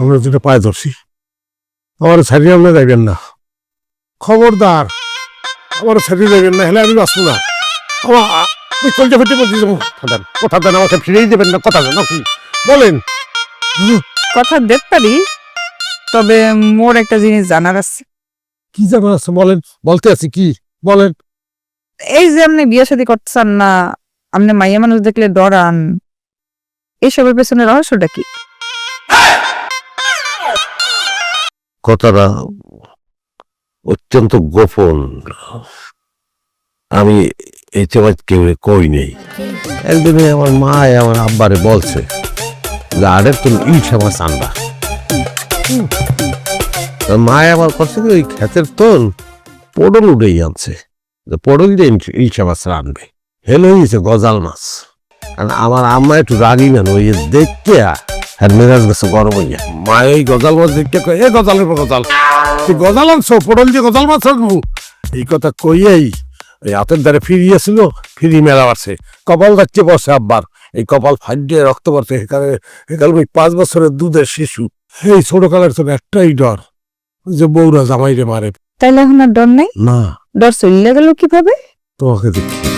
আমরা যেটা পায়ে ধরছি আমার ছাড়িয়ে আপনি যাইবেন না, খবরদার আমার ছাড়িয়ে যাইবেন না, হলে আমি বাঁচবো না। আমার কলজা ফেটে বলছি, কথা দেন আমাকে ফিরেই দেবেন না, কথা দেন কি বলেন? কথা দিতে পারি, তবে মোর একটা জিনিস জানার আছে। কি জানার আছে বলেন? বলতে আছি কি বলেন? এই যে আপনি বিয়ে শাদী করতেছেন না, আপনি মাইয়া মানুষ দেখলে ডরান, এইসবের পেছনে রহস্যটা কি? কথাটা অত্যন্ত গোপন, আমি এই সময় কেউ কই নেই। একদিনে আমার মা আমার আব্বারে বলছে যে আরে তুমি ইলশা মাছ আনবা। মা আমার করছে কি ওই ক্ষেতের তোল পটল উঠেই আনছে, পটল দিয়ে ইলশা মাছ রানবে। হেলে হয়েছে গজাল মাছ। কারণ আমার আম্মা একটু রাগি না, ওই দেখতে আর মেজাজ গেছে গরম হইয়া। মা ওই গজাল মাছ দেখতে কয়, এ গজালের পর গজাল, তুই গজাল আনছো, পটল দিয়ে গজাল মাছ আনবো। এই কথা কইয়াই এই হাতের দ্বারে ফিরিয়েছিল, ফিরি মেলা বাড়ছে, কপাল যাচ্ছে বসে আব্বার, এই কপাল ফাটিয়ে রক্ত পড়ছে। এখানে 5 বছরের দুধের শিশু। এই ছোট কালের তো একটাই ডর যে বউরা জামাইরে মারে। তাইলে এখন আর ডর নাই? না ডর চলে গেল কিভাবে? তোমাকে দেখি